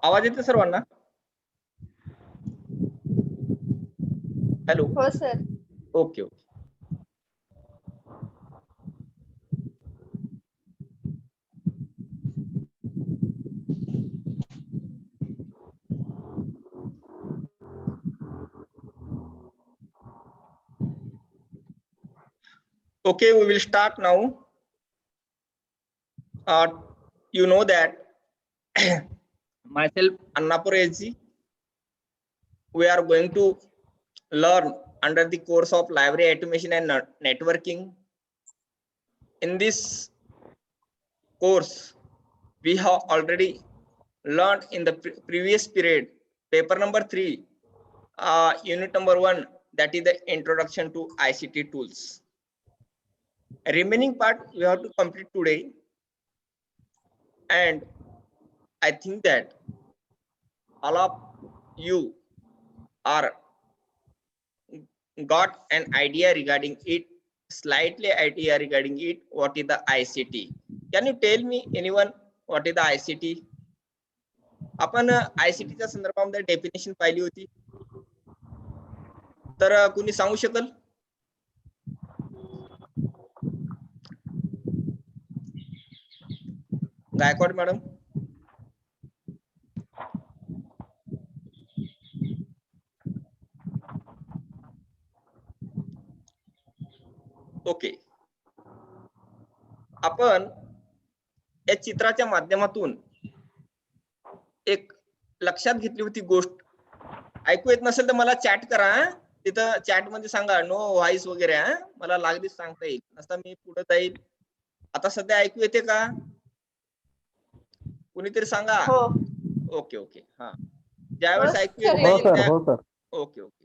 आवाज येते सर्वांना? हॅलो. हो sir. Okay okay. Okay, we will start now. You know that myself Annapur SG, we are going to learn under the course of library automation and networking. In this course, we have already learned in the previous period, paper number 3, unit number 1, that is the introduction to ICT tools. Remaining part we have to complete today, and I think that all of you are got an idea regarding it, slightly idea regarding it. What is the ICT? Can you tell me anyone what is the ICT? आपण ICT च्या संदर्भामध्ये definition पाहिली होती, तर कोणी सांगू शकेल? Gaikwad madam. Okay, आपण या चित्राच्या माध्यमातून एक लक्षात घेतली होती गोष्ट. ऐकू येत नसेल तर मला चॅट करा, तिथं चॅट मध्ये सांगा नो व्हॉइस वगैरे, मला लागलीच सांगता येईल, नसता मी पुढे जाईल. आता सध्या ऐकू येते का? कुणीतरी सांगा. Okay okay. हा, ज्यावेळेस ऐकू येत नाही, ओके ओके,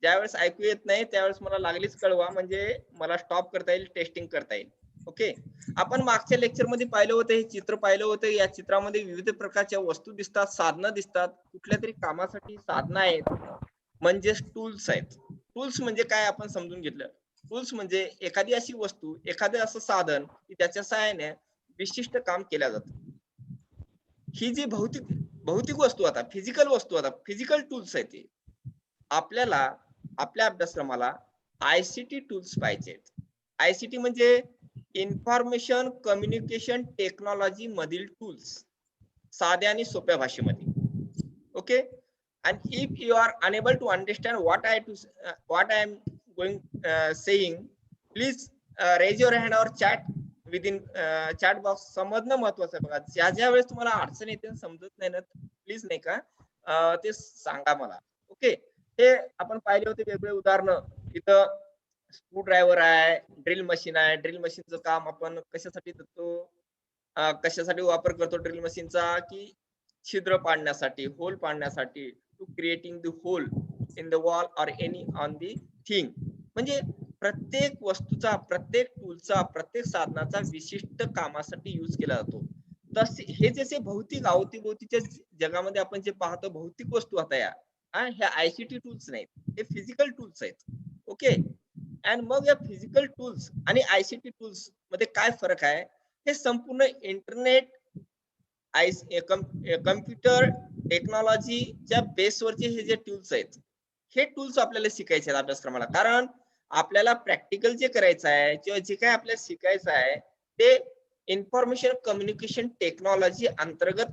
ज्यावेळेस ऐकू येत नाही त्यावेळेस मला लागलीच कळवा, म्हणजे मला स्टॉप करता येईल, टेस्टिंग करता येईल. ओके, आपण मागच्या लेक्चर मध्ये पाहिलं होतं, हे चित्र पाहिलं होतं. या चित्रामध्ये विविध प्रकारच्या वस्तू दिसतात, साधनं दिसतात, कुठल्या तरी कामासाठी साधनं आहेत, म्हणजे टूल्स आहेत. टूल्स म्हणजे काय आपण समजून घेतलं. टूल्स म्हणजे एखादी अशी वस्तू, एखादं असं साधन की त्याच्या सहाय्याने विशिष्ट काम केल्या जातं. ही जी भौतिक वस्तू, आता फिजिकल वस्तू, आता फिजिकल टूल्स आहेत. ते आपल्याला आपल्या अभ्यासक्रमाला ICT टूल्स पाहिजेत. ICT म्हणजे इन्फॉर्मेशन कम्युनिकेशन टेक्नॉलॉजी मधील टूल्स, साध्या आणि सोप्या भाषेमध्ये. Okay, and if you are unable to understand what I am going saying, please raise your hand or chat within chat box. समजणं महत्वाचं आहे बघा. ज्या वेळेस तुम्हाला अडचण येते, समजत नाही ना, प्लीज नाही का ते सांगा मला. ओके, हे आपण पाहिले होते वेगवेगळे उदाहरणं. इथं स्क्रू ड्रायव्हर आहे, ड्रिल मशीन आहे. ड्रिल मशीनचं काम आपण कशासाठी करतो, कशासाठी वापर करतो ड्रिल मशीनचा? की छिद्र पाडण्यासाठी, होल पाडण्यासाठी, to creating the hole in the wall or any on the thing. म्हणजे प्रत्येक वस्तूचा, प्रत्येक टूलचा, प्रत्येक साधनाचा विशिष्ट कामासाठी यूज केला जातो. तसे हे जसे भौतिक अवतीभोवतीच्या जगामध्ये आपण जे पाहतो भौतिक वस्तू, आता या ह्या ICT टूल्स नाहीत, हे फिजिकल टूल्स आहेत. ओके, आणि मग या फिजिकल टूल्स आणि ICT टूल्स मध्ये काय फरक आहे, हे संपूर्ण इंटरनेट कम्प्युटर टेक्नॉलॉजीच्या बेसवरचे हे जे टूल्स आहेत, हे टूल्स आपल्याला शिकायचे आहेत अभ्यासक्रमाला. कारण आपल्याला प्रॅक्टिकल जे करायचं आहे किंवा जे काय आपल्याला शिकायचं आहे ते इन्फॉर्मेशन कम्युनिकेशन टेक्नॉलॉजी अंतर्गत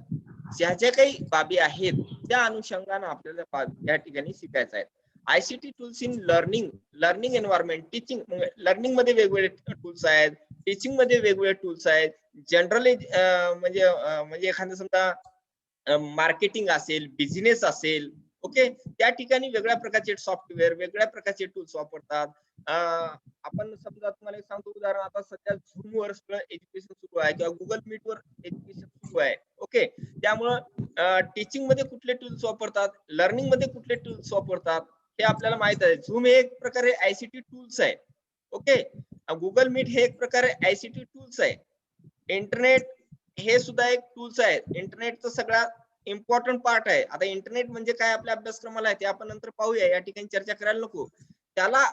ज्या ज्या काही बाबी आहेत त्या अनुषंगाने आपल्याला या ठिकाणी शिकायचं आहे. ICT tools in learning environment, teaching, learning मध्ये वेगवेगळे टूल्स आहेत, टीचिंग मध्ये वेगवेगळे टूल्स आहेत. जनरली म्हणजे एखादं समजा मार्केटिंग असेल, बिझनेस असेल, ओके, त्या ठिकाणी वेगळ्या प्रकारचे सॉफ्टवेअर, वेगळ्या प्रकारचे टूल्स वापरतात. आपण समजा तुम्हाला एक सांगतो उदाहरण, आता सध्या झूम वर सगळं एज्युकेशन सुरू आहे किंवा गुगल मीट वर एज्युकेशन सुरू आहे. ओके, त्यामुळं टीचिंग मध्ये कुठले टूल्स वापरतात, लर्निंग मध्ये कुठले टूल्स वापरतात हे आपल्याला माहित आहे. झूम हे एक प्रकारे ICT टूल्स आहे. ओके, गुगल मीट हे एक प्रकारे ICT टूल्स आहे. इंटरनेट हे सुद्धा एक टूल्स आहे. इंटरनेटचा सगळ्यात इम्पॉर्टंट पार्ट आहे. आता इंटरनेट म्हणजे काय आपल्या अभ्यासक्रमाला आहे ते आपण नंतर पाहूया, या ठिकाणी चर्चा करायला नको. त्याला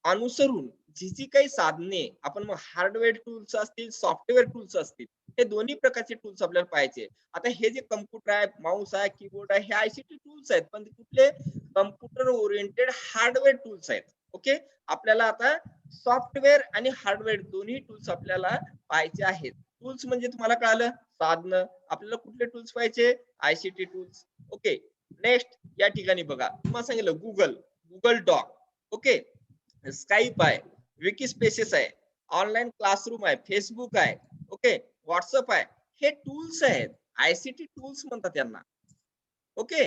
अनुसरून जी काही साधने आपण मग हार्डवेअर टूल्स असतील, सॉफ्टवेअर टूल्स असतील, हे दोन्ही प्रकारचे टूल्स आपल्याला पाहिजे. आता हे जे कम्प्युटर आहे, माऊस आहे, कीबोर्ड आहे, हे आयसीटी टूल्स आहेत, पण कुठले कम्प्युटर ओरिएंटेड हार्डवेअर टूल्स आहेत. ओके, आपल्याला आता सॉफ्टवेअर आणि हार्डवेअर दोन्ही टूल्स आपल्याला पाहिजे आहेत. टूल्स म्हणजे तुम्हाला कळालं साधनं. आपल्याला कुठले टूल्स पाहिजे? ICT tools. ओके, नेक्स्ट या ठिकाणी बघा, तुम्हाला सांगितलं गुगल डॉक, ओके, स्काईप आहे, विकी स्पेसेस आहे, ऑनलाईन क्लासरूम आहे, फेसबुक आहे, ओके, व्हॉट्सअप आहे. हे टूल्स आहेत, आयसीटी टूल्स म्हणतात त्यांना. ओके,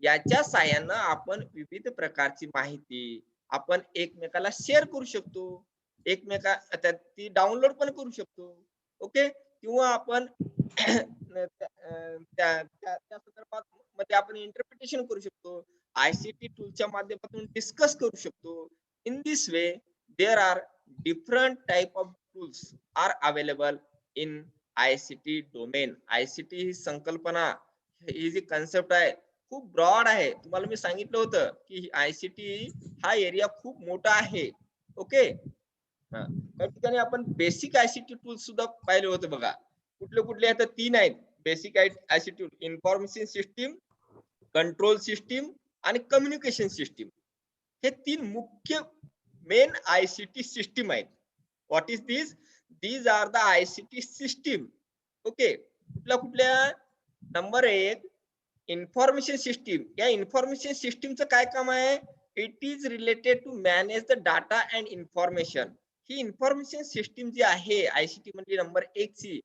याच्या साहाय्यानं आपण विविध प्रकारची माहिती आपण एकमेकाला शेअर करू शकतो, एकमेका ती डाउनलोड पण करू शकतो. ओके, किंवा आपण त्या संदर्भात मध्ये आपण इंटरप्रिटेशन करू शकतो, आयसीटी टूलच्या माध्यमातून डिस्कस करू शकतो. In this way there are different type of tools are available in ICT domain. ICT ही संकल्पना, ही जी कन्सेप्ट आहे खूप ब्रॉड आहे. तुम्हाला मी सांगितलं होतं की आयसीटी हा एरिया खूप मोठा आहे. ओके, त्या ठिकाणी आपण बेसिक आयसीटी टूल सुद्धा पाहिले होते बघा. कुठले कुठले आहेत? 3 आहेत basic ICT: information system, control system आणि कम्युनिकेशन सिस्टीम. हे 3 मुख्य मेन आयसीटी सिस्टीम आहेत. What is this? These are the ICT system. Okay, कुठल्या कुठल्या? Number 1, information system. या इन्फॉर्मेशन सिस्टीमचं काय काम आहे? It is related to manage the data and information. ही इन्फॉर्मेशन सिस्टीम जी आहे आयसीटी म्हणजे नंबर 1 ची,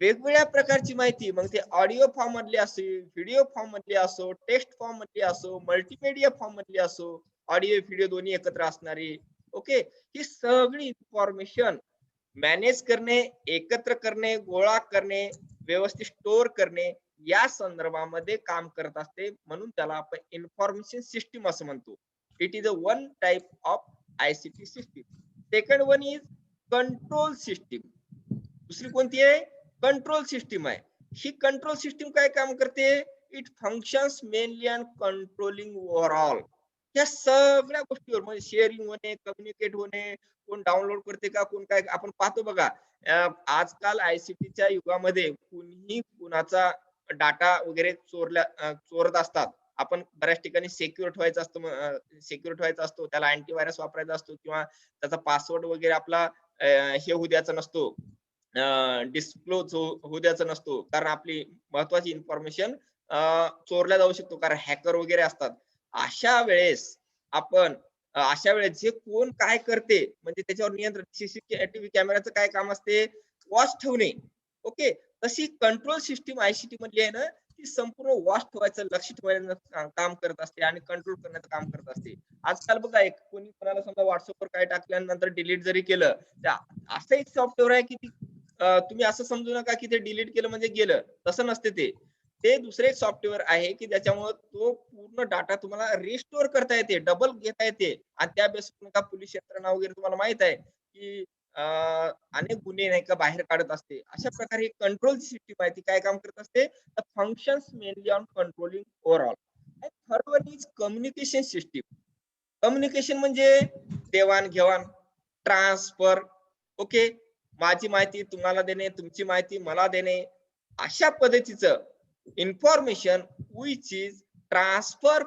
वेगवेगळ्या प्रकारची माहिती, मग ते ऑडिओ फॉर्म मधली असो, व्हिडिओ फॉर्म मधली असो, टेक्स्ट फॉर्म मधली असो, मल्टीमीडिया फॉर्म मधली असो, ऑडिओ व्हिडिओ दोन्ही एकत्र असणारी. ओके, ही सगळी इन्फॉर्मेशन मॅनेज करणे, एकत्र करणे, गोळा करणे, व्यवस्थित स्टोअर करणे, या संदर्भामध्ये काम करत असते. म्हणून त्याला आपण इन्फॉर्मेशन सिस्टीम असं म्हणतो. It is a one type of ICT system. Second one is control system. दुसरी कोणती आहे? कंट्रोल सिस्टीम आहे. ही कंट्रोल सिस्टीम काय काम करते? It functions mainly on controlling overall. या सगळ्या गोष्टीवर म्हणजे शेअरिंग होणे, कम्युनिकेट होणे, कोण डाउनलोड करते का, कोण काय, आपण पाहतो बघा. आजकाल आयसीटीच्या युगामध्ये कुणीही कुणाचा डाटा वगैरे चोरत असतात. आपण बऱ्याच ठिकाणी सिक्युअर ठेवायचं असतं, सिक्युअर ठेवायचा असतो, त्याला अँटीव्हायरस वापरायचा असतो, किंवा त्याचा पासवर्ड वगैरे आपला हे होऊ द्यायचा नसतो, डिस्क्लोज होऊ द्यायचा नसतो, कारण आपली महत्वाची इन्फॉर्मेशन चोरल्या जाऊ शकतो, कारण हॅकर वगैरे असतात. अशा वेळेस आपण अशा वेळेस जे कोण काय करते म्हणजे त्याच्यावर नियंत्रण, सीसीटीव्ही कॅमेराचं काय काम असते? वॉच ठेवणे. ओके, तशी कंट्रोल सिस्टीम आयसीटी मधली आहे ना, ती संपूर्ण वॉच ठेवायचं, लक्ष ठेवायचं काम करत असते आणि कंट्रोल करण्याचं काम करत असते. आजकाल बघा, एक कोणी कोणाला समजा व्हॉट्सअपवर काय टाकल्यानंतर डिलीट जरी केलं, असं एक सॉफ्टवेअर आहे की तुम्ही असं समजू नका की ते डिलीट केलं म्हणजे गेलं, तसं नसते ते. ते दुसरे एक सॉफ्टवेअर आहे की ज्याच्यामुळे तो पूर्ण डाटा तुम्हाला रिस्टोअर करता येते, डबल घेता येते, आणि त्या बेसिस का पोलीस यंत्रणा वगैरे तुम्हाला माहित आहे की अनेक गुन्हे नाही का बाहेर काढत असते. अशा प्रकारे कंट्रोल सिस्टीम आहे, ती काय काम करत असते? The functions mainly on controlling overall. Third one is communication system. Communication म्हणजे देवाणघेवाण, ट्रान्सफर. ओके, माझी माहिती तुम्हाला देणे, तुमची माहिती मला देणे, अशा पद्धतीचं information which is transfer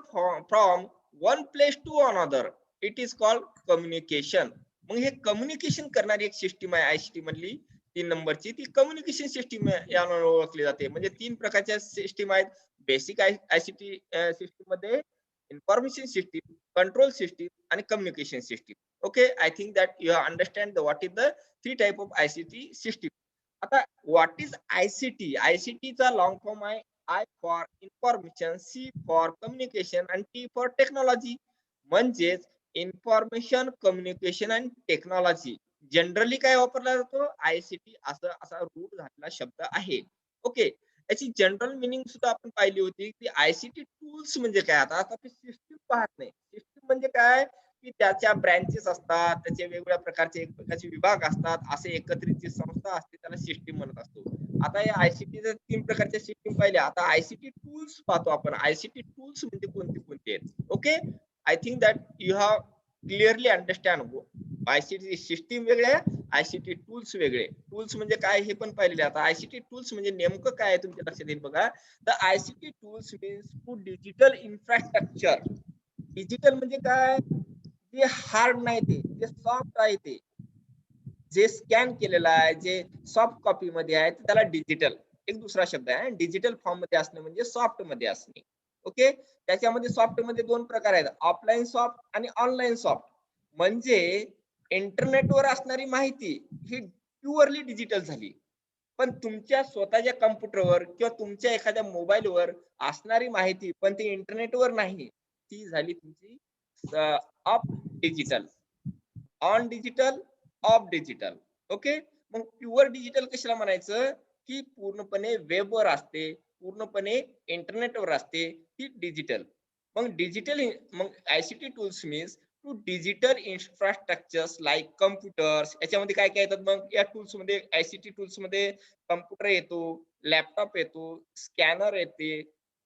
from one place to another, it is called communication. मग हे कम्युनिकेशन करणारी एक सिस्टीम आहे आयसीटी मधली 3 नंबरची, ती कम्युनिकेशन सिस्टीम यानं ओळखली जाते. म्हणजे 3 प्रकारच्या सिस्टीम आहेत बेसिक आयसीटी सिस्टीम मध्ये: इन्फॉर्मेशन सिस्टीम, कंट्रोल सिस्टीम आणि communication system. Okay, I think that you understand what is the 3 type of ICT system. आता व्हॉट इज आयसीटी? आयसीटीचा लॉंग फॉर्म आहे I for information, C for communication आणि T for technology. म्हणजेच information, communication आणि technology generally काय वापरला जातो? ICT असा रूट झालेला शब्द आहे. ओके, याची जनरल मिनिंग सुद्धा आपण पाहिली होती की आयसीटी टूल्स म्हणजे काय. आता आपण सिस्टीम पाहत नाही. सिस्टीम म्हणजे काय की त्याच्या ब्रँचेस असतात, त्याचे वेगवेगळ्या प्रकारचे एक प्रकारचे विभाग असतात, असे एकत्रित जी संस्था असते त्याला सिस्टीम म्हणत असतो. आता या आयसीटीच्या 3 प्रकारच्या सिस्टीम पाहिल्या. आता आयसीटी टूल्स पाहतो आपण. आयसीटी टूल्स म्हणजे कोणते कोणते आहेत? Okay, I think that you have clearly understand ICT system वेगळ्या, आयसीटी टूल्स वेगळे. टूल्स म्हणजे काय हे पण पाहिलेले. आता आयसीटी टूल्स म्हणजे नेमकं काय आहे तुमच्या लक्षात येईल बघा. तर ICT tools means to digital infrastructure. Digital म्हणजे काय, जे हार्ड नाही ते, जे सॉफ्ट आहे ते, जे स्कॅन केलेलं आहे, जे सॉफ्ट कॉपी मध्ये आहे त्याला डिजिटल. एक दुसरा शब्द आहे. डिजिटल फॉर्म मध्ये असणे म्हणजे सॉफ्ट मध्ये असणे. ओके. त्याच्यामध्ये सॉफ्ट मध्ये दोन प्रकार आहेत, ऑफलाईन सॉफ्ट आणि ऑनलाईन सॉफ्ट. म्हणजे इंटरनेटवर असणारी माहिती ही प्युअरली डिजिटल झाली, पण तुमच्या स्वतःच्या कम्प्युटरवर किंवा तुमच्या एखाद्या मोबाईलवर असणारी माहिती पण ती इंटरनेटवर नाही, ती झाली तुमची of digital. On digital, of digital. Okay. मग प्युअर डिजिटल कशाला म्हणायचं, की पूर्णपणे वेबवर असते, पूर्णपणे इंटरनेटवर असते, ती डिजिटल. मग डिजिटल मग ICT tools means to digital infrastructures like computers. याच्यामध्ये काय काय येतात मग या टूल्स मध्ये, आयसीटी टूल्स मध्ये कम्प्युटर येतो, लॅपटॉप येतो, स्कॅनर येते,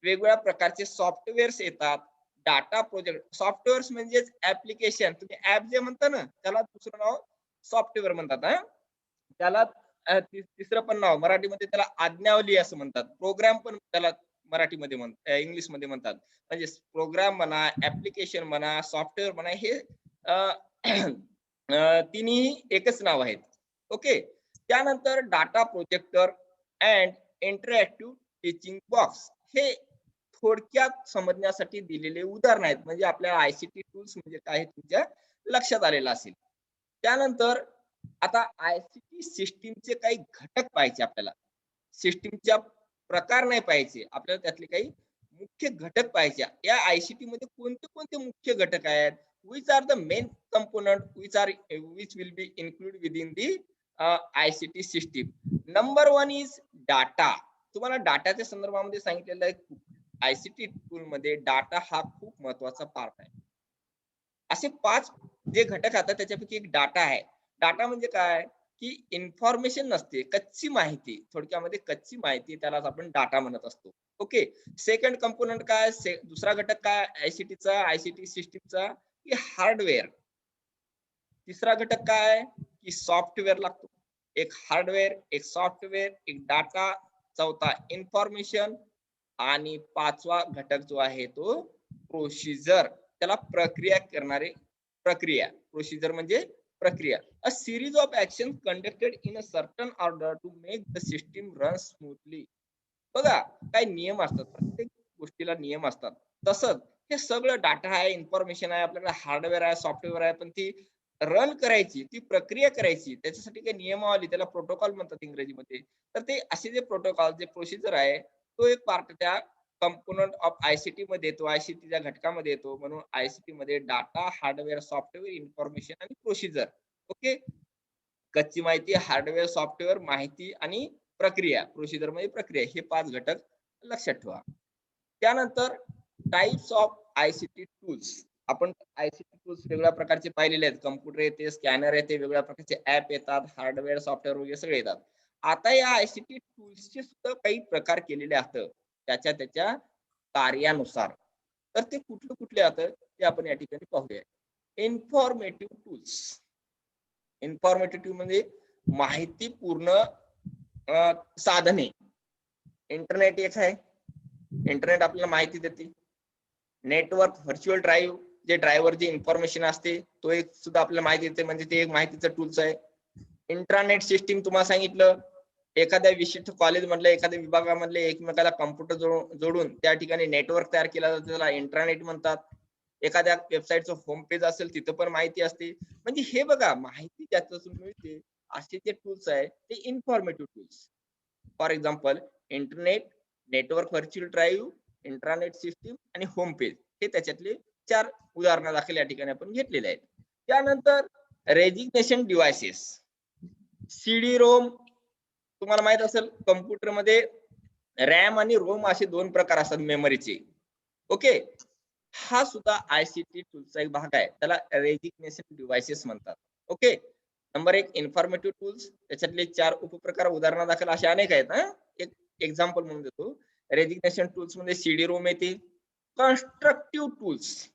वेगवेगळ्या प्रकारचे सॉफ्टवेअर्स येतात, डाटा प्रोजेक्ट. सॉफ्टवेअर्स म्हणजे ऍप्लिकेशन, तुम्ही ऍप जे म्हणता ना त्याला दुसरं नाव सॉफ्टवेअर म्हणतात. हा, त्याला तिसरं पण नाव मराठीमध्ये त्याला आज्ञावली असं म्हणतात. प्रोग्राम पण त्याला मराठीमध्ये म्हणतात, इंग्लिश मध्ये म्हणतात. म्हणजे प्रोग्राम म्हणा, ऍप्लिकेशन म्हणा, सॉफ्टवेअर म्हणा, हे तिन्ही एकच नाव आहेत. ओके. त्यानंतर data projector and interactive teaching box, हे थोडक्यात समजण्यासाठी दिलेले उदाहरण आहेत. म्हणजे आपल्या आयसीटी टूल्स म्हणजे काय तुमच्या लक्षात आलेलं असेल. त्यानंतर आता आयसीटी सिस्टीमचे काही घटक पाहिजे आपल्याला. सिस्टीमच्या प्रकार नाही पाहिजे आपल्याला, त्यातले काही मुख्य घटक पाहिजे. या आयसीटी मध्ये कोणते कोणते मुख्य घटक आहेत, which are the main component which will be included within the ICT system. Number one is data. तुम्हाला डाटाच्या संदर्भामध्ये सांगितलेलं आहे, आयसीटी टूल मध्ये डाटा हा खूप महत्वाचा पार्ट आहे. असे 5 जे घटक आता त्याच्यापैकी एक डाटा आहे. डाटा म्हणजे काय, की इन्फॉर्मेशन नसते, कच्ची माहिती, थोडक्यामध्ये कच्ची माहिती, त्यालाच आपण डाटा म्हणत असतो. ओके. सेकंड कंपोनंट काय, दुसरा घटक काय आयसीटीचा, आयसीटी सिस्टीमचा, की हार्डवेअर. तिसरा घटक काय, की सॉफ्टवेअर लागतो. एक हार्डवेअर, एक सॉफ्टवेअर, एक डाटा, चौथा इन्फॉर्मेशन, आणि पाचवा घटक जो आहे तो प्रोसिजर, त्याला प्रक्रिया करणारे, प्रक्रिया. प्रोसिजर म्हणजे प्रक्रिया. A series of action conducted in a certain order to make the system run smoothly. बघा, काही नियम असतात, प्रत्येक गोष्टीला नियम असतात. तसंच हे सगळं डाटा आहे, इन्फॉर्मेशन आहे, आपल्याकडे हार्डवेअर आहे, सॉफ्टवेअर आहे, पण ती रन करायची, ती प्रक्रिया करायची, त्याच्यासाठी काही नियमावली, त्याला प्रोटोकॉल म्हणतात इंग्रजीमध्ये. तर ते असे जे प्रोटोकॉल, जे प्रोसिजर आहे, तो एक पार्ट त्या कंपोनंट ऑफ आयसीटी मध्ये येतो, आयसीटीच्या घटकामध्ये येतो. म्हणून आयसीटी मध्ये डाटा, हार्डवेअर, सॉफ्टवेअर, इन्फॉर्मेशन आणि प्रोसिजर. ओके. कच्ची माहिती, हार्डवेअर, सॉफ्टवेअर, माहिती आणि प्रक्रिया, प्रोसिजर म्हणजे प्रक्रिया, हे 5 घटक लक्षात ठेवा. त्यानंतर टाइप्स ऑफ आयसीटी टूल्स. आपण आयसीटी टूल्स वेगळ्या प्रकारचे पाहिलेले आहेत. कम्प्युटर येते, स्कॅनर येते, वेगळ्या प्रकारचे ऍप येतात, हार्डवेअर, सॉफ्टवेअर वगैरे सगळे येतात. आता या आयसीटी टूल्सचे सुद्धा काही प्रकार केलेले असतात त्याच्या कार्यानुसार. तर ते कुठले कुठले असतात ते आपण या ठिकाणी पाहूया. Informative tools. इन्फॉर्मेटिव्ह म्हणजे माहितीपूर्ण साधने. इंटरनेट एक आहे, इंटरनेट आपल्याला माहिती देते. नेटवर्क, व्हर्च्युअल ड्राईव्ह, जे ड्रायव्हर जे इन्फॉर्मेशन असते तो एक सुद्धा आपल्याला माहिती देते, म्हणजे ते एक माहितीचं टूल्स आहे. इंट्रानेट सिस्टीम तुम्हाला सांगितलं, एखाद्या विशिष्ट कॉलेज मधल्या एखाद्या विभागामधले एकमेकाला कम्प्युटर जोडून त्या ठिकाणी नेटवर्क तयार केला जातो, त्याला इंट्रानेट म्हणतात. एखाद्या वेबसाईटचं होम पेज असेल तिथं पण माहिती असते. म्हणजे हे बघा, माहिती ज्याच्यातून मिळते असे जे टूल्स आहे ते informative tools. For example internet, network, virtual drive, intranet system आणि होम पेज, हे त्याच्यातले 4 उदाहरणं दाखल या ठिकाणी आपण घेतलेले आहेत. त्यानंतर रेजिग्नेशन डिव्हाइसेस. सीडी रोम, तुम्हाला माहित असेल कम्प्युटर मध्ये रॅम आणि रोम असे 2 प्रकार असतात मेमरीचे. ओके. हा सुद्धा आयसीटी टूल्सचा एक भाग आहे, त्याला रेजिग्नेशन डिव्हाइसेस म्हणतात. ओके. नंबर 1 इन्फॉर्मेटिव्ह टूल्स, त्याच्यातले 4 उपप्रकार उदाहरणं दाखल असे अनेक आहेत. एक एक्झाम्पल म्हणून देतो. रेजिग्नेशन टूल्स मध्ये सीडी रोम येते. कन्स्ट्रक्टिव्ह टूल्स,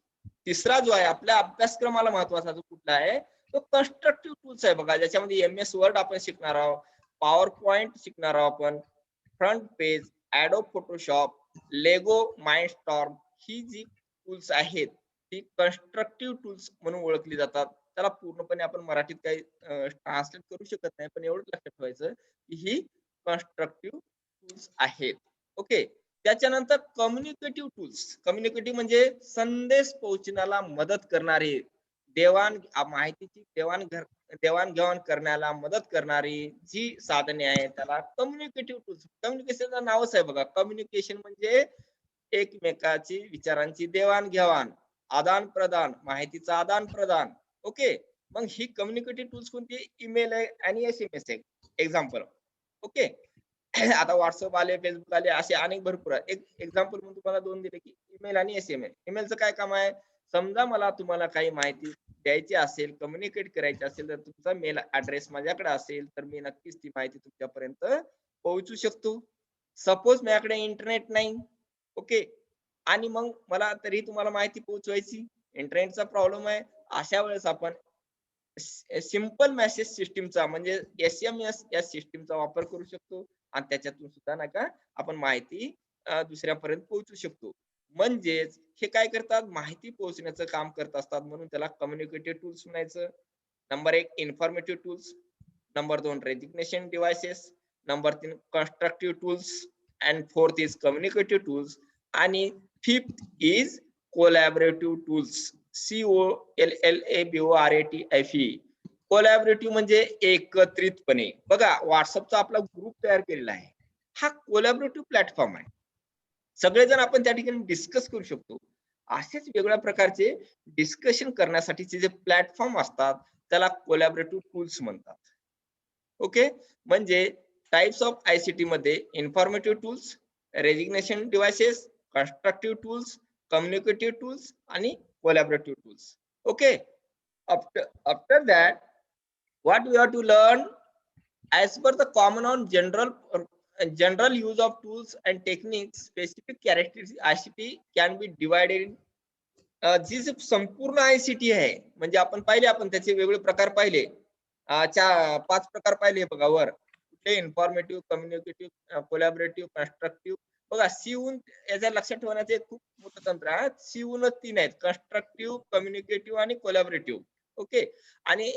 तिसरा जो आहे आपल्या अभ्यासक्रमाला महत्वाचा जो कुठला आहे तो कन्स्ट्रक्टिव्ह टूल्स आहे बघा, ज्याच्यामध्ये MS वर्ड आपण शिकणार आहोत, पॉवर पॉइंट शिकणार आहोत आपण, फ्रंट पेज, ऍडोब फोटोशॉप, लेगो माइंडस्टॉर्म, ही जी टूल्स आहेत ती कन्स्ट्रक्टिव्ह टूल्स म्हणून ओळखली जातात. त्याला पूर्णपणे आपण मराठीत काही ट्रान्सलेट करू शकत नाही, पण एवढंच लक्षात ठेवायचं की ही कन्स्ट्रक्टिव्ह टूल्स आहेत. ओके. त्याच्यानंतर कम्युनिकेटिव्ह टूल्स. कम्युनिकेटिव्ह म्हणजे संदेश पोहोचण्याला मदत करणारे, माहितीची देवाणघेवाण करण्याला मदत करणारी जी साधने आहेत त्याला कम्युनिकेटिव्ह टूल्स. कम्युनिकेशनचं नावच आहे बघा. कम्युनिकेशन म्हणजे एकमेकाची विचारांची देवाणघेवाण, आदान प्रदान, माहितीचं आदान प्रदान. ओके. मग ही कम्युनिकेटिव्ह टूल्स कोणती? ईमेल आहे आणि SMS आहे. एक्झाम्पल. ओके. आता व्हॉट्सअप आले, फेसबुक आले, असे अनेक भरपूर आहे. एक एक्झाम्पल म्हणून तुम्हाला दोन दिले की ईमेल आणि SMS. ईमेलचं काय काम आहे? समजा मला तुम्हाला काही माहिती द्यायची असेल, कम्युनिकेट करायची असेल, तर तुमचा मेल ऍड्रेस माझ्याकडे असेल तर मी नक्कीच ती माहिती तुमच्यापर्यंत पोहोचू शकतो. सपोज माझ्याकडे इंटरनेट नाही. ओके. आणि मग मला तरी तुम्हाला माहिती पोहोचवायची, इंटरनेटचा प्रॉब्लेम आहे. अशा वेळेस आपण सिंपल मेसेज सिस्टीमचा म्हणजे SMS या सिस्टीमचा वापर करू शकतो आणि त्याच्यातून सुद्धा नाही का आपण माहिती दुसऱ्यापर्यंत पोहोचू शकतो. म्हणजेच हे काय करतात? माहिती पोहोचण्याचं काम करत असतात, म्हणून त्याला कम्युनिकेटिव्ह टूल्स म्हणायचं. Number 1 informative tools, number 2 resignation devices, number 3 constructive tools and 4th is communicative tools आणि 5th is collaborative tools. COLLABORATIVE. Collaborative म्हणजे एकत्रितपणे. बघा व्हॉट्सअपचा आपला ग्रुप तयार केलेला आहे, हा कोलॅबोरेटिव्ह प्लॅटफॉर्म आहे. सगळेजण आपण त्या ठिकाणी डिस्कस करू शकतो. असेच वेगवेगळ्या प्रकारचे डिस्कशन करण्यासाठीचे जे प्लॅटफॉर्म असतात त्याला कोलॅबोरेटिव्ह टूल्स म्हणतात. ओके. म्हणजे टाइप्स ऑफ ICT मध्ये informative tools, resignation devices, constructive tools, communicative tools आणि collaborative tools. Okay. After that, what we have to learn as per the common on general use of tools and techniques, specific characteristics ICT can be divided in जी संपूर्ण ICT आहे म्हणजे आपण पाहिले, आपण त्याचे वेगवेगळे प्रकार पाहिले, 5 प्रकार पाहिले बघा वर. कुठले? Informative, communicative, collaborative, constructive. बघा सीहून याच्या लक्षात ठेवण्याचे खूप मोठं तंत्र आहे. सीहूनच 3 आहेत, कन्स्ट्रक्टिव्ह, कम्युनिकेटिव्ह आणि कोलॅबोरेटिव्ह. ओके. आणि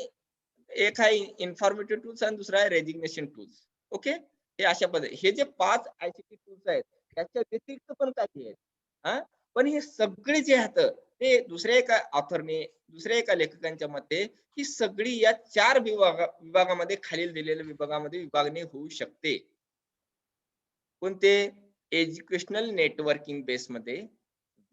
एक आहे इन्फॉर्मेटिव्ह टूल्स आणि दुसरा आहे रेजिग्नेशन टूल्स. ओके. हे अशा पद्धती हे जे 5 ICT टूल्स आहेत त्याच्या व्यतिरिक्त पण काही आहेत. हा, पण हे सगळे जे आहेत ते दुसऱ्या एका ऑथरने, दुसऱ्या एका लेखकांच्या मते ही सगळी या 4 विभागामध्ये खालील दिलेल्या विभागामध्ये विभागणी होऊ शकते. कोणते? एज्युकेशनल नेटवर्किंग बेस मध्ये,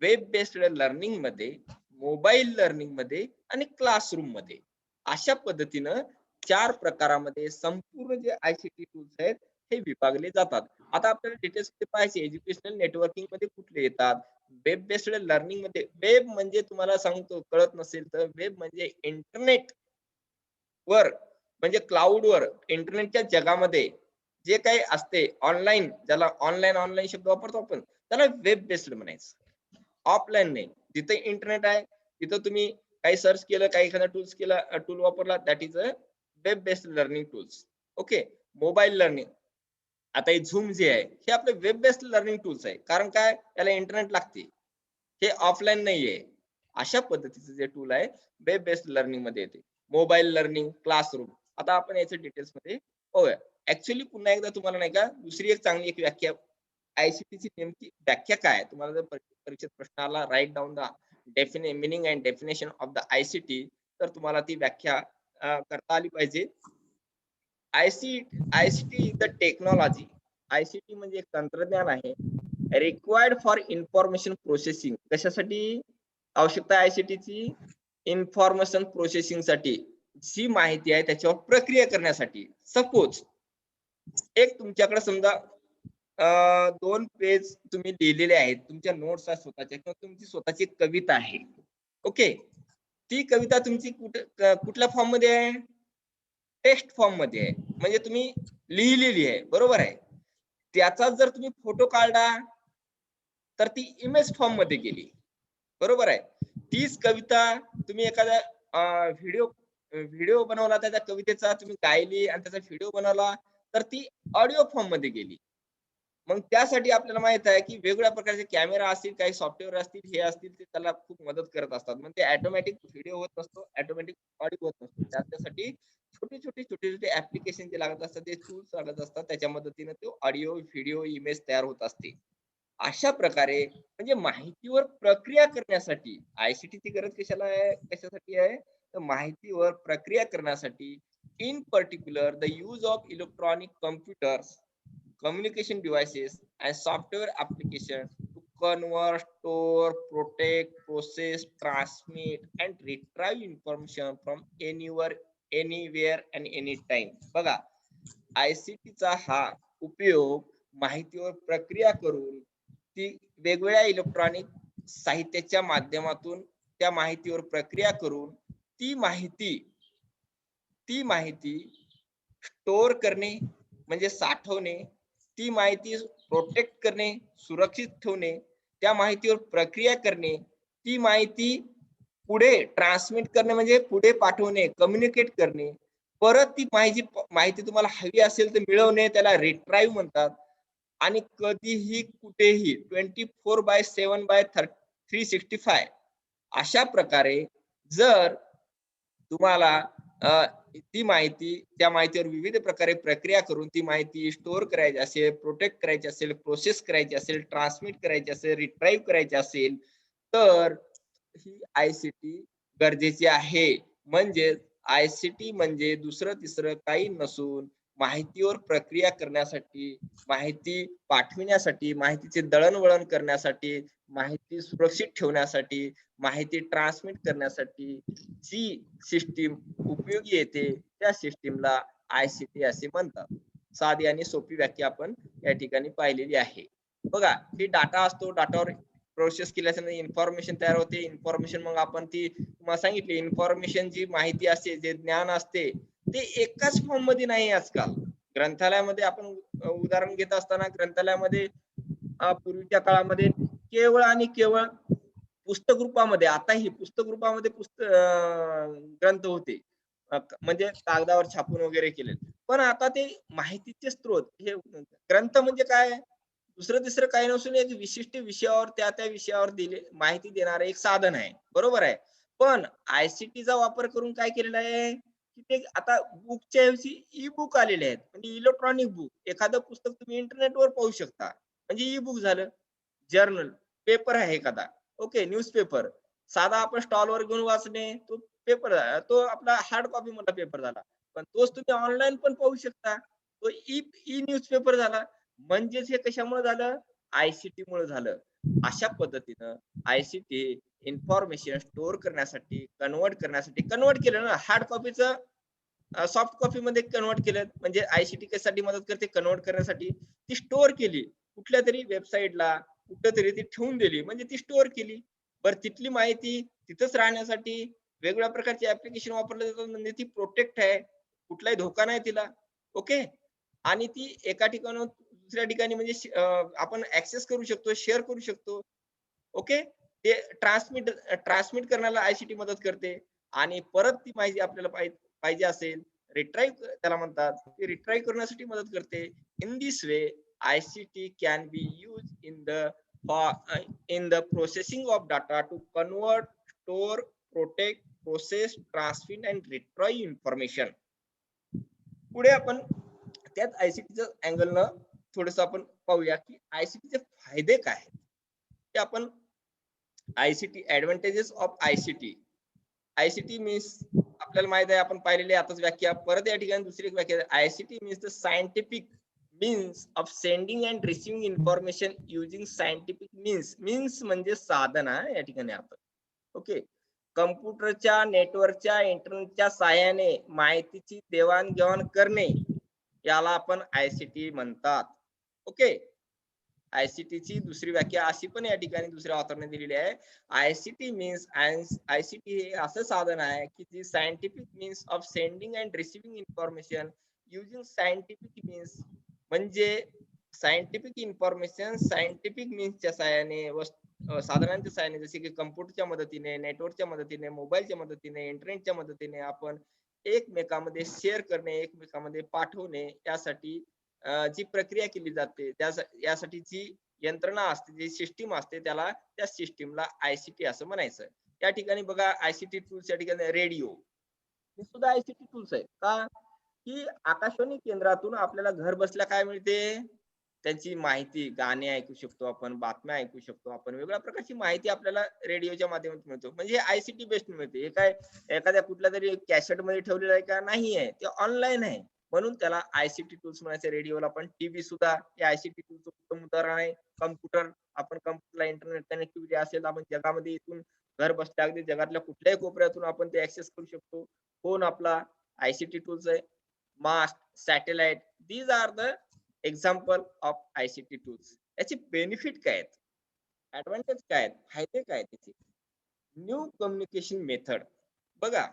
वेब बेस्ड लर्निंग मध्ये, मोबाईल लर्निंग मध्ये आणि क्लासरूम मध्ये. अशा पद्धतीनं 4 प्रकारामध्ये संपूर्ण जे ICT टूल्स आहेत हे विभागले जातात. आता आपल्याला डिटेल्स मध्ये पाहायचे, एज्युकेशनल नेटवर्किंग मध्ये कुठले येतात, वेब बेस्ड लर्निंग मध्ये. वेब म्हणजे तुम्हाला सांगतो, कळत नसेल तर, वेब म्हणजे इंटरनेट वर म्हणजे क्लाउड वर, इंटरनेटच्या जगामध्ये जे काही असते ऑनलाईन, ज्याला ऑनलाईन शब्द वापरतो आपण, त्याला वेब बेस्ड म्हणायचं. ऑफलाईन नाही. जिथे इंटरनेट आहे तिथं तुम्ही काही सर्च केलं, काही एखादा टूल वापरला, that is a web based learning tools. Okay. Mobile learning, आता हे झूम जे आहे हे आपले वेब बेस्ड लर्निंग टूल्स आहे, कारण काय? त्याला इंटरनेट लागते, हे ऑफलाईन नाहीये. अशा पद्धतीचे जे टूल आहे वेब बेस्ड लर्निंग मध्ये येते. Mobile learning, classroom. आता आपण याचे डिटेल्स मध्ये पाहूया. ऍक्च्युअली पुन्हा एकदा तुम्हाला नाही का दुसरी एक चांगली एक व्याख्या, ICT ची नेमकी व्याख्या काय? तुम्हाला जर परीक्षेत प्रश्न आला, write down the meaning and definition of the ICT, तर तुम्हाला ती व्याख्या करता आली पाहिजे. ICT is the technology. ICT म्हणजे एक तंत्रज्ञान आहे, रिक्वायर्ड फॉर इन्फॉर्मेशन प्रोसेसिंग. कशासाठी आवश्यकता आहे ICT ची? इन्फॉर्मेशन प्रोसेसिंग साठी. जी माहिती आहे त्याच्यावर प्रक्रिया करण्यासाठी. सपोज एक तुमच्याकडे समजा 2 पेज तुम्ही लिहिलेले आहेत, तुमच्या नोट्स आहेत स्वतःच्या, किंवा तुमची स्वतःची कविता आहे. ओके. ती कविता तुमची कुठल्या फॉर्म मध्ये आहे? टेक्स्ट फॉर्म मध्ये आहे, म्हणजे तुम्ही लिहिलेली आहे, बरोबर आहे. त्याचा जर तुम्ही फोटो काढला तर ती इमेज फॉर्म मध्ये गेली, बरोबर आहे. तीच कविता तुम्ही एखाद्या व्हिडिओ व्हिडिओ बनवला, त्याच्या कवितेचा तुम्ही गायली आणि त्याचा व्हिडिओ बनवला, तर ती ऑडिओ फॉर्म मध्ये गेली. मग त्यासाठी आपल्याला माहित आहे, की वेगवेगळ्या प्रकारचे कॅमेरा असतील, काही सॉफ्टवेअर असतील, हे असतील, ते त्याला खूप मदत करत असतात. मग ते ऑटोमॅटिक व्हिडिओ होत नसतो, ऑटोमॅटिक ऑडिओ होत नसतो. त्याच्यासाठी छोटे-छोटे ॲप्लिकेशन जे लागत असतात, ते टूल्स लागत असतात. त्याच्या मदतीने तो ऑडिओ, व्हिडिओ, इमेज तयार होत असते. अशा प्रकारे म्हणजे माहितीवर प्रक्रिया करण्यासाठी आयसीटीची गरज कशाला आहे, कशासाठी आहे? तर माहितीवर प्रक्रिया करण्यासाठी, in particular the use of electronic computers, communication devices and software applications to convert, store, protect, process, transmit, and retrieve information from anywhere, anywhere and anytime. बघा, आयसीटीचा हा उपयोग माहितीवर प्रक्रिया करून ती वेगवेगळ्या इलेक्ट्रॉनिक साहित्याच्या माध्यमातून त्या माहितीवर प्रक्रिया करून ती माहिती ती माहिती स्टोअर करणे म्हणजे साठवणे, ती माहिती प्रोटेक्ट करणे, सुरक्षित ठेवणे, त्या माहितीवर प्रक्रिया करणे, ती माहिती पुढे ट्रान्समिट करणे म्हणजे पुढे पाठवणे, कम्युनिकेट करणे, परत ती माहिती तुम्हाला हवी असेल तर मिळवणे, त्याला रिट्राईव्ह म्हणतात. आणि कधीही कुठेही 24/7/365 अशा प्रकारे जर तुम्हाला ती माहिती त्या माहितीवर विविध प्रकारे प्रक्रिया करून ती माहिती स्टोअर करायची असेल, प्रोटेक्ट करायची असेल, प्रोसेस करायची असेल, ट्रान्समिट करायची असेल, रिट्राईव्ह करायची असेल, तर ही आयसीटी गरजेची आहे. म्हणजे आयसीटी म्हणजे दुसरं तिसरं काही नसून माहितीवर प्रक्रिया करण्यासाठी, माहिती पाठविण्यासाठी, माहितीचे दळणवळण करण्यासाठी, माहिती सुरक्षित ठेवण्यासाठी, माहिती ट्रान्समिट करण्यासाठी जी सिस्टीम उपयोगी येते त्या सिस्टीमला आयसीटी असे म्हणतात. साधी आणि सोपी व्याख्या आपण या ठिकाणी पाहिलेली आहे. बघा, ही डाटा असतो, डाटावर प्रोसेस केल्यानंतर इन्फॉर्मेशन तयार होते. इन्फॉर्मेशन मग आपण ती तुम्हाला सांगितली, इन्फॉर्मेशन जी माहिती असते, जे ज्ञान असते, ते एकाच फॉर्म मध्ये नाही आजकाल. ग्रंथालयामध्ये आपण उदाहरण घेत असताना ग्रंथालयामध्ये पूर्वीच्या काळामध्ये केवळ आणि केवळ पुस्तक रूपामध्ये, आताही पुस्तक रूपामध्ये ग्रंथ होते. म्हणजे कागदावर छापून वगैरे केले. पण आता ते माहितीचे स्त्रोत हे ग्रंथ म्हणजे काय? दुसरं तिसरं काही नसून एक विशिष्ट विषयावर त्या विषयावर माहिती देणारं एक साधन आहे. बरोबर आहे. पण आयसीटीचा वापर करून काय केलेलं आहे, की ते आता बुकच्या ऐवजी ई बुक आलेले आहेत. म्हणजे इलेक्ट्रॉनिक बुक. एखादं पुस्तक तुम्ही इंटरनेटवर पाहू शकता. म्हणजे ई बुक झालं. जर्नल, पेपर आहे एखादा. Okay, newspaper. साधा आपण स्टॉलवर घेऊन वाचणे, तो पेपर झाला. तो आपला हार्ड कॉपी मधला पेपर झाला. पण तोच तुम्ही ऑनलाईन पण पाहू शकता. तो ई ई न्यूजपेपर झाला. म्हणजेच हे कशामुळे झालं? आयसीटी मुळे झालं. अशा पद्धतीनं आयसीटी इन्फॉर्मेशन स्टोअर करण्यासाठी, कन्व्हर्ट केलं ना, हार्ड कॉपीचं सॉफ्ट कॉपी मध्ये कन्व्हर्ट केलं. म्हणजे आयसीटी कशासाठी मदत करते? कन्व्हर्ट करण्यासाठी. ती स्टोअर केली. कुठल्या तरी वेबसाईटला कुठेतरी ती ठेवून दिली, म्हणजे ती स्टोअर केली. बरं, तिथली माहिती तिथंच राहण्यासाठी वेगवेगळ्या प्रकारचे ऍप्लिकेशन वापरले जातात. म्हणजे ती प्रोटेक्ट आहे, कुठलाही धोका नाही तिला. ओके. आणि ती एका ठिकाणाहून दुसऱ्या ठिकाणी म्हणजे आपण ऍक्सेस करू शकतो, शेअर करू शकतो. ओके. ते ट्रान्समिट करण्याला आयसीटी मदत करते. आणि परत ती माहिती आपल्याला पाहिजे असेल, रिट्राईव्ह त्याला म्हणतात, ती रिट्राईव्ह करण्यासाठी मदत करते. In this way ICT can be use in the processing of data to convert, store, protect, process, transmit and retrieve information. पुढे आपण त्याच आयसीटीच्या अँगलनं थोडस आपण पाहूया की आयसीटीचे फायदे काय आहेत. ते आपण ICT advantages of ICT. ICT means आपल्याला माहित आहे, आपण पाहिलेली आताच व्याख्या. परत या ठिकाणी दुसरी एक व्याख्या, ICT means the scientific means of sending and receiving information using scientific means म्हणजे साधन आहे या ठिकाणी आपण. ओके. कम्प्युटरच्या, नेटवर्कच्या, इंटरनेटच्या साहाय्याने माहितीची देवाणघेवाण करणे, याला आपण आयसीटी म्हणतात. ओके. आयसीटीची दुसरी व्याख्या अशी पण या ठिकाणी दुसऱ्या ऑथरने दिलेली आहे. आयसीटी मीन्स, आयसीटी हे असं साधन आहे की जी scientific means of sending and receiving information using scientific means, म्हणजे सायंटिफिक इन्फॉर्मेशन सायंटिफिक मीन्सच्या सहाय्याने, साधनांच्या सहाय्याने, जसे की कम्प्युटरच्या मदतीने, नेटवर्कच्या मदतीने, मोबाईलच्या मदतीने, इंटरनेटच्या मदतीने आपण एकमेकांमध्ये शेअर करणे, एकमेकांमध्ये पाठवणे यासाठी जी प्रक्रिया केली जाते यासाठी जी यंत्रणा असते, जी सिस्टीम असते, त्या सिस्टीमला आयसीटी असं म्हणायचं. या ठिकाणी बघा आयसीटी टूल्स या ठिकाणी रेडिओ हे सुद्धा आयसीटी टूल्स आहे का? की आकाशवाणी केंद्रातून आपल्याला घर बसल्या काय मिळते? त्यांची माहिती, गाणे ऐकू शकतो आपण, बातम्या ऐकू शकतो आपण, वेगवेगळ्या प्रकारची माहिती आपल्याला रेडिओच्या माध्यमातून मिळतो. म्हणजे आयसीटी बेस्ड मिळते. हे काय एखाद्या कुठल्या तरी कॅसेट मध्ये ठेवलेलं आहे का? नाही आहे. ते ऑनलाईन आहे. म्हणून त्याला आयसीटी टूल्स म्हणायचे. रेडिओला पण टीव्ही सुद्धा हे आयसीटी टूल्सचं उत्तम उदाहरण आहे. कम्प्युटर, आपण कम्प्युटरला इंटरनेट कनेक्टिव्हिटी असेल, आपण जगामध्ये इथून घर बसल्या अगदी जगातल्या कुठल्याही कोपऱ्यातून आपण ते ऍक्सेस करू शकतो. फोन आपला आयसीटी टूल्स आहे. Mast, satellite, these are the example of ICT tools. याचे बेनिफिट काय आहेत? ऍडव्हान्टेज काय आहेत? फायदे काय आहेत त्याचे? New communication method. बघा,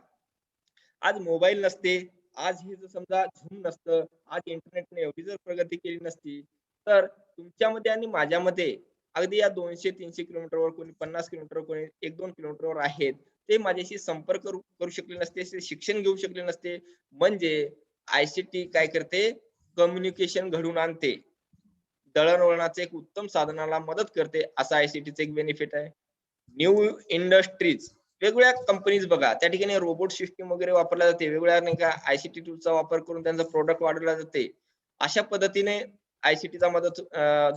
आज मोबाईल नसते, आज हे जर समजा झूम नसतं, आज इंटरनेटने एवढी जर प्रगती केली नसती, तर तुमच्यामध्ये आणि माझ्यामध्ये अगदी या 200-300 किलोमीटरवर, कोणी 50 किलोमीटर, कोणी 1-2 किलोमीटरवर आहेत, ते माझ्याशी संपर्क करू करू शकले नसते, ते शिक्षण घेऊ शकले नसते. म्हणजे आयसीटी काय करते? कम्युनिकेशन घडवून आणते. दळणवळणाचे एक उत्तम साधनाला मदत करते. असा आयसीटीचं एक बेनिफिट आहे. न्यू इंडस्ट्रीज, वेगवेगळ्या कंपनीज बघा, त्या ठिकाणी रोबोट सिस्टीम वगैरे वापरल्या जाते. वेगवेगळ्या नाही का आयसीटी टूलचा वापर करून त्यांचं प्रोडक्ट वाढवला जाते. अशा पद्धतीने आयसीटीचा मदत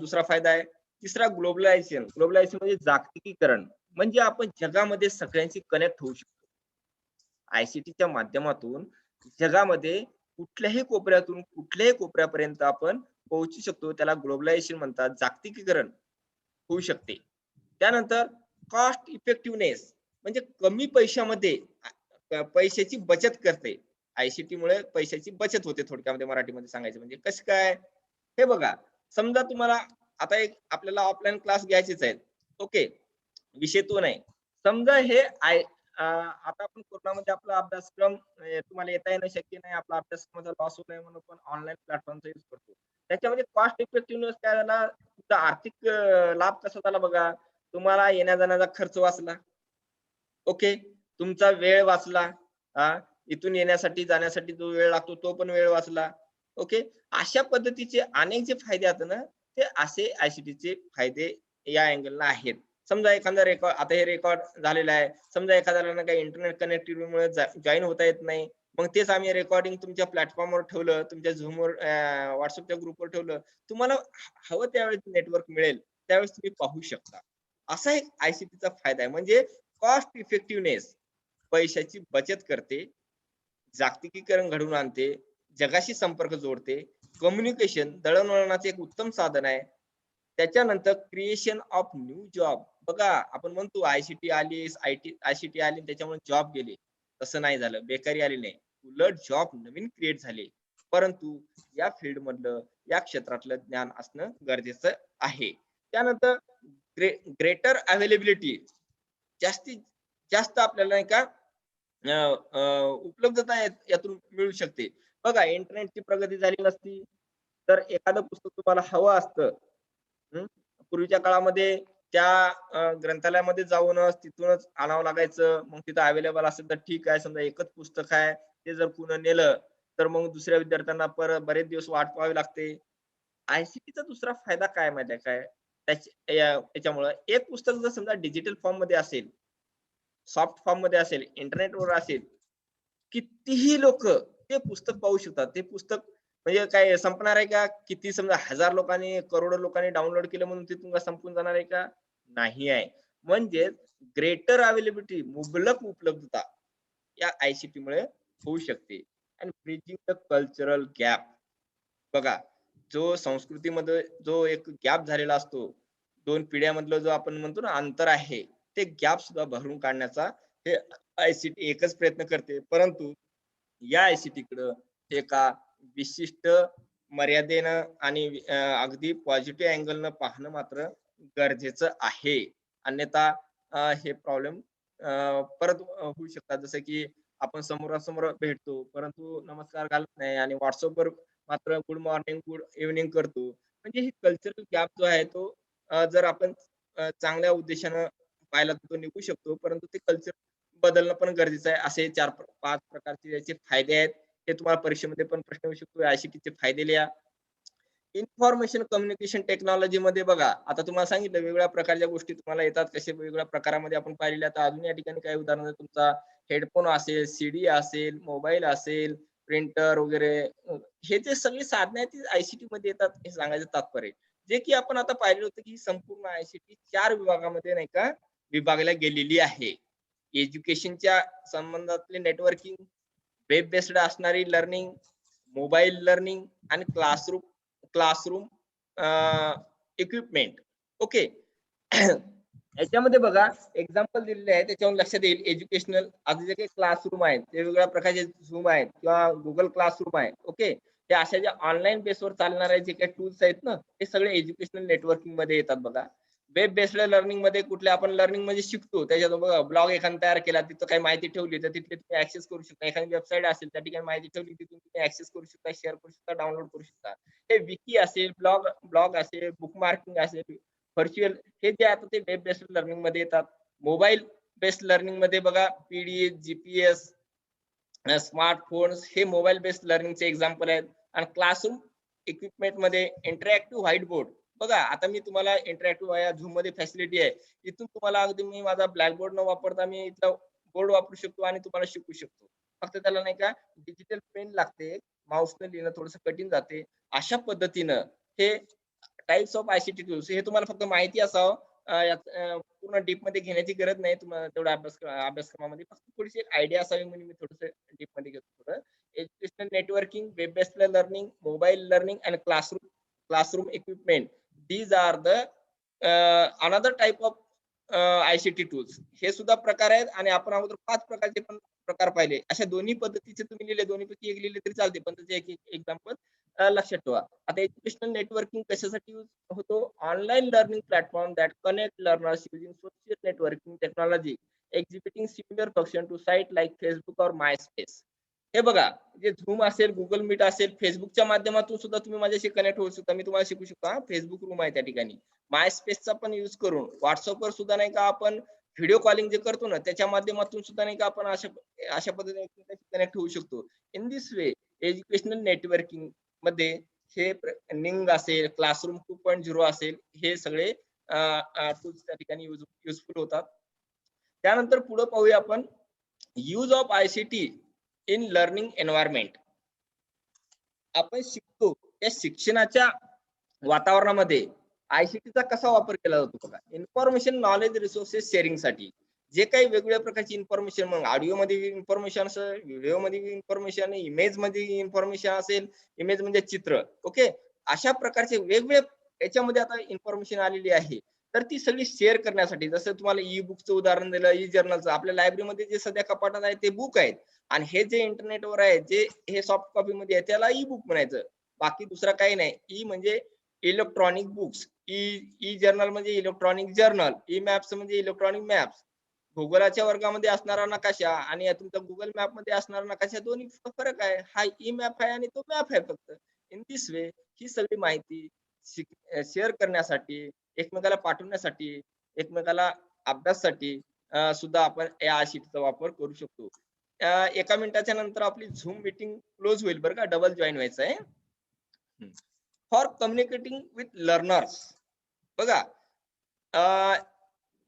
दुसरा फायदा आहे. तिसरा ग्लोबलायझेशन. ग्लोबलायझेशन म्हणजे जागतिकीकरण. म्हणजे आपण जगामध्ये सगळ्यांशी कनेक्ट होऊ शकतो. आयसीटीच्या माध्यमातून जगामध्ये कुठल्याही कोपऱ्यातून कुठल्याही कोपऱ्यापर्यंत आपण पोहोचू शकतो. त्याला ग्लोबलायझेशन म्हणतात. जागतिकीकरण होऊ शकते. त्यानंतर कॉस्ट इफेक्टिव्हनेस म्हणजे कमी पैशामध्ये पैशाची बचत करते. आयसीटी मुळे पैशाची बचत होते, थोडक्यामध्ये मराठीमध्ये सांगायचं म्हणजे कसं काय? हे बघा, समजा तुम्हाला आता एक आपल्याला ऑफलाईन क्लास घ्यायचेच आहेत. ओके. विषय तो नाही. समजा हे आता आपण कोरोनामध्ये आपला अभ्यासक्रम तुम्हाला येता येणं शक्य नाही. आपला अभ्यासक्रमाचा लॉस होत आहे म्हणून आपण ऑनलाईन प्लॅटफॉर्मचा यूज करतो. त्याच्यामध्ये कॉस्ट इफेक्टिव्हनेस काय झाला? तुमचा आर्थिक लाभ कसा झाला बघा. तुम्हाला येण्या-जाण्याचा खर्च वाचला. ओके. तुमचा वेळ वाचला. हां. इथून येण्यासाठी, जाण्यासाठी जो वेळ लागतो तो पण वेळ वाचला. ओके. अशा पद्धतीचे अनेक जे फायदे आहेत ना, ते असे आयसीटीचे फायदे या अँगलला आहेत. समजा एखादा रेकॉर्ड, आता हे रेकॉर्ड झालेलं आहे. समजा एखाद्याला काही इंटरनेट कनेक्टिव्हिटीमुळे जॉइन होता येत नाही. मग तेच आम्ही रेकॉर्डिंग तुमच्या प्लॅटफॉर्मवर ठेवलं, तुमच्या Zoomवर WhatsAppच्या ग्रुपवर ठेवलं. तुम्हाला हवं त्यावेळेस नेटवर्क मिळेल, त्यावेळेस तुम्ही पाहू शकता. असा एक आयसीटीचा फायदा आहे. म्हणजे कॉस्ट इफेक्टिव्हनेस, पैशाची बचत करते, जागतिकीकरण घडवून आणते, जगाशी संपर्क जोडते, कम्युनिकेशन दळणवळणाचे एक उत्तम साधन आहे. त्याच्यानंतर क्रिएशन ऑफ न्यू जॉब. बघा, आपण म्हणतो आयसीटी आली, आयसीटी आली त्याच्यामुळे जॉब गेले. तसं नाही झालं, बेकारी आली नाही. उलट जॉब नवीन क्रिएट झाले. परंतु या फील्ड मधलं, या क्षेत्रातलं ज्ञान असणं गरजेचं आहे. त्यानंतर ग्रेटर अवेलेबिलिटी, जास्तीत जास्त आपल्याला नाही का उपलब्धता यातून मिळू शकते. बघा, इंटरनेटची प्रगती झाली नसती, तर एखादं पुस्तक तुम्हाला हवं असतं. हं. पूर्वीच्या काळामध्ये त्या ग्रंथालयामध्ये जाऊनच तिथूनच आणावं लागायचं. मग तिथं अवेलेबल असेल तर ठीक आहे. समजा एकच पुस्तक आहे, ते जर पुन्हा नेलं, तर मग दुसऱ्या विद्यार्थ्यांना परत बरेच दिवस वाट पाहावी लागते. आयसीटीचा दुसरा फायदा काय माहिती आहे काय? त्याच्यामुळं एक पुस्तक जर समजा डिजिटल फॉर्ममध्ये असेल, सॉफ्ट फॉर्ममध्ये असेल, इंटरनेटवर असेल, कितीही लोकं ते पुस्तक पाहू शकतात. ते पुस्तक म्हणजे काय संपणार आहे का? किती समजा हजार लोकांनी, करोडो लोकांनी डाउनलोड केलं म्हणून ते तुमचं संपून जाणार आहे का? नाही आहे. म्हणजे ग्रेटर अवेलेबिलिटी, मुबलक उपलब्धता या आयसीटी मुळे होऊ शकते. आणि ब्रिजिंग द कल्चरल गॅप. बघा, जो संस्कृतीमध्ये जो एक गॅप झालेला असतो, 2 पिढ्यामधलं जो आपण म्हणतो ना अंतर आहे, ते गॅप सुद्धा भरून काढण्याचा हे आयसीटी एकच प्रयत्न करते. परंतु या आयसीटीकडं एका विशिष्ट मर्यादेनं आणि अगदी पॉझिटिव्ह अँगलनं पाहणं मात्र गरजेचं आहे. अन्यथा हे प्रॉब्लेम परत होऊ शकतात. जसं की आपण समोरासमोर भेटतो, परंतु नमस्कार घालत नाही आणि WhatsAppवर मात्र गुड मॉर्निंग, गुड इव्हनिंग करतो. म्हणजे ही कल्चरल गॅप जो आहे तो जर आपण चांगल्या उद्देशानं पाहिला तर तो निघू शकतो. परंतु ते कल्चर बदलणं पण गरजेचं आहे. असे 4-5 प्रकारचे याचे फायदे आहेत. हे तुम्हाला परीक्षेमध्ये पण प्रश्न येऊ शकतो. आयसीटीचे फायदे लिहा. इन्फॉर्मेशन कम्युनिकेशन टेक्नॉलॉजी मध्ये बघा, आता तुम्हाला सांगितलं वेगवेगळ्या प्रकारच्या गोष्टी तुम्हाला येतात, कसे वेगवेगळ्या प्रकारामध्ये आपण पाहिलेल्या. तर अजून या ठिकाणी काही उदाहरण, तुमचा हेडफोन असेल, सीडी असेल, मोबाईल असेल, प्रिंटर वगैरे, हे जे सगळे साधनं आहेत ती आयसीटी मध्ये येतात, हे सांगायचं तात्पर्य. जे की आपण आता पाहिलं होतं की संपूर्ण आयसीटी 4 विभागामध्ये नाही का विभागल्या गेलेली आहे. एज्युकेशनच्या संबंधातले नेटवर्किंग, वेब बेस्ड असणारी लर्निंग, मोबाईल लर्निंग आणि क्लासरूम क्लासरूम इक्विपमेंट. ओके. याच्यामध्ये बघा एक्झाम्पल दिलेले आहे, त्याच्यावरून लक्षात येईल. एज्युकेशनल आता जे काही क्लासरूम आहेत ते वेगवेगळ्या प्रकारचे झूम आहेत किंवा गुगल क्लासरूम आहे. ओके. हे अशा ज्या ऑनलाईन बेसवर चालणाऱ्या जे काही टूल्स आहेत ना, ते सगळे एज्युकेशनल नेटवर्किंग मध्ये येतात बघा. वेब बेस्ड लर्निंग मध्ये कुठले आपण लर्निंग म्हणजे शिकतो, त्याच्यात बघा ब्लॉग एखादा तयार केला, तिथं काही माहिती ठेवली तर तिथले तुम्ही ऍक्सेस करू शकता. एखादी वेबसाईट असेल त्या ठिकाणी माहिती ठेवली, तिथून तुम्ही ऍक्सेस करू शकता, शेअर करू शकता, डाउनलोड करू शकता. हे विकी असेल, ब्लॉग असेल, बुकमार्किंग असेल, व्हर्च्युअल, हे जे आता ते वेब बेस्ड लर्निंग मध्ये येतात. मोबाईल बेस्ड लर्निंग मध्ये बघा पीडीएफ, जीपीएस, स्मार्टफोन्स हे मोबाईल बेस्ड लर्निंगचे एक्झाम्पल आहेत. आणि क्लासरूम इक्विपमेंट मध्ये इंटरॅक्टिव्ह व्हाईट बोर्ड. बघा आता मी तुम्हाला इंटरॅक्टिव्ह या झूम मध्ये फॅसिलिटी आहे, इथून तुम्हाला अगदी मी माझा ब्लॅकबोर्ड न वापरता मी इथला बोर्ड वापरू शकतो आणि तुम्हाला शिकू शकतो. फक्त त्याला नाही का डिजिटल पेन लागते, माऊसने लिहिणं थोडंसं कठीण जाते. अशा पद्धतीनं हे टाइप्स ऑफ आयसीटी टूल्स हे तुम्हाला फक्त माहिती असावं. पूर्ण डीप मध्ये घेण्याची गरज नाही तुम्हाला तेवढा अभ्यासक्रमामध्ये, फक्त थोडीशी एक आयडिया असावी म्हणून मी थोडंसं डीप मध्ये घेतो. थोडं educational networking, web based learning, mobile learning आणि classroom equipment, these are the another type of ICT tools. हे सुद्धा प्रकार आहेत. आणि आपण अगोदर 5 प्रकारचे पण प्रकार पाहिले. अशा दोन्ही पद्धतीचे तुम्ही लिहिले, दोन्हीपैकी एक लिहिले तरी चालते, पण त्याचे एक एक्झाम्पल लक्षात ठेवा. आता एज्युकेशनल नेटवर्किंग कशासाठी यूज होतो? Online learning platform that connect learners using social networking technology exhibiting similar function to site like Facebook और मायस्पेस. हे बघा, जे झूम असेल, गुगल मीट असेल, फेसबुकच्या माध्यमातून सुद्धा तुम्ही माझ्याशी कनेक्ट होऊ शकता. मी तुम्हाला शिकू शकतो. फेसबुक रूम आहे त्या ठिकाणी. मायस्पेसचा पण यूज करून व्हॉट्सअपवर सुद्धा नाही का आपण व्हिडिओ कॉलिंग जे करतो ना, त्याच्या माध्यमातून सुद्धा नाही का आपण अशा पद्धतीने कनेक्ट होऊ शकतो. In this way educational networking मध्ये हे निंग असेल, क्लासरूम 2.0 असेल, हे सगळे टूल्स त्या ठिकाणी युजफुल होतात. त्यानंतर पुढे पाहूया आपण use of ICT in learning environment. आपण शिकतो त्या शिक्षणाच्या वातावरणामध्ये आयसीटीचा कसा वापर केला जातो बघा. इन्फॉर्मेशन नॉलेज रिसोर्सेस शेअरिंग साठी जे काही वेगवेगळ्या प्रकारची इन्फॉर्मेशन, मग ऑडिओ मध्ये इन्फॉर्मेशन असेल, व्हिडिओ मध्ये इन्फॉर्मेशन, इमेज मध्ये इन्फॉर्मेशन असेल, इमेज म्हणजे चित्र. ओके. अशा प्रकारचे वेगवेगळे याच्यामध्ये आता इन्फॉर्मेशन आलेली आहे. तर ती सगळी शेअर करण्यासाठी, जसं तुम्हाला ई बुकचं उदाहरण दिलं, ई जर्नलचं, आपल्या लायब्ररीमध्ये जे सध्या कपाटात आहे ते बुक आहेत. आणि हे जे इंटरनेटवर आहे, जे हे सॉफ्ट कॉपी मध्ये आहे, त्याला ई बुक म्हणायचं. बाकी दुसरा काही नाही. ई म्हणजे इलेक्ट्रॉनिक बुक्स, ई जर्नल म्हणजे इलेक्ट्रॉनिक जर्नल, ई मॅप्स म्हणजे इलेक्ट्रॉनिक मॅप्स. भूगोलाच्या वर्गामध्ये असणारा नकाशा आणि तुमचा गुगल मॅप मध्ये असणारा नकाशा, दोन्ही फरक आहे. हा ई मॅप आहे आणि तो मॅप आहे फक्त. इन दिस वे ही सगळी माहिती शेअर करण्यासाठी, एकमेकाला पाठवण्यासाठी, एकमेकाला अभ्यासासाठी सुद्धा आपण या आयसीटीचा वापर करू शकतो. एका मिनिटाच्या नंतर आपली झूम मीटिंग क्लोज होईल बरं का, डबल जॉईन व्हायचं आहे. For communicating with learners. बघा,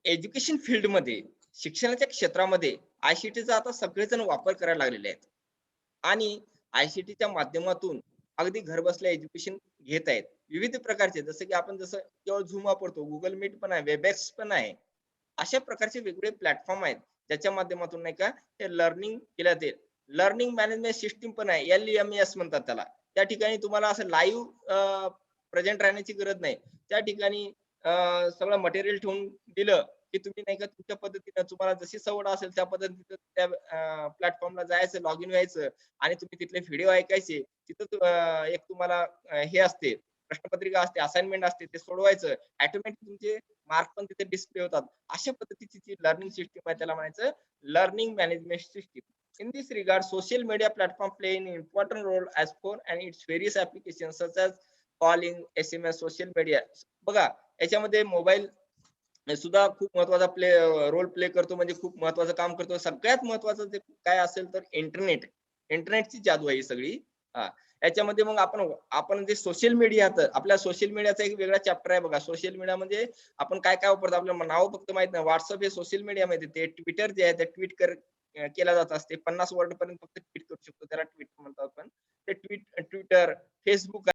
एज्युकेशन फील्ड मध्ये, शिक्षणाच्या क्षेत्रामध्ये आयसीटीचा आता सगळेजण वापर करायला लागलेले आहेत. आणि आयसीटीच्या माध्यमातून अगदी घर बसल्या एज्युकेशन घेत आहेत विविध प्रकारचे. जसं की आपण जसं केवळ झूम वापरतो, गुगल मीट पण आहे, वेबएक्स पण आहे. अशा प्रकारचे वेगवेगळे प्लॅटफॉर्म आहेत ज्याच्या माध्यमातून नाही का हे लर्निंग केलं जाते. लर्निंग मॅनेजमेंट सिस्टीम पण आहे, LMS म्हणतात त्याला. त्या ठिकाणी तुम्हाला असं लाईव्ह प्रेझेंट राहण्याची गरज नाही. त्या ठिकाणी सगळं मटेरियल ठेवून दिलं की तुम्ही नाही का तुमच्या पद्धतीने, तुम्हाला जशी सवड असेल त्या पद्धतीने त्या प्लॅटफॉर्मला जायचं, लॉग इन व्हायचं आणि तुम्ही तिथले व्हिडिओ ऐकायचे. तिथं एक तुम्हाला हे असते, प्रश्नपत्रिका असते, असाइनमेंट असते, ते सोडवायचं. ऑटोमॅटिक तुमचे मार्क पण तिथे डिस्प्ले होतात. अशा पद्धतीची जी लर्निंग सिस्टीम आहे त्याला म्हणायचं learning management system. In this regard, social media platform play an important role as for and its various applications such as calling, SMS, social media. बघा, याच्यामध्ये मोबाईल हे सुद्धा खूप महत्वाचा रोल प्ले करतो, म्हणजे खूप महत्वाचं काम करतो. सगळ्यात महत्वाचं जे काय असेल तर इंटरनेटची जादू आहे ही सगळी. हां, याच्यामध्ये मग आपण जे सोशल मीडिया, तर आपल्या सोशल मीडियाचा एक वेगळा चॅप्टर आहे बघा. सोशल मीडिया म्हणजे आपण काय-काय वापरतो आपल्याला नाव फक्त माहीत नाही. WhatsApp हे सोशल मीडिया माहिती आहे. ते Twitter जे आहे ते केला जात असते. 50 वर्ड पर्यंत फक्त ट्वीट करू शकतो. त्याला ट्वीट म्हणतो आपण. ते Twitter, Facebook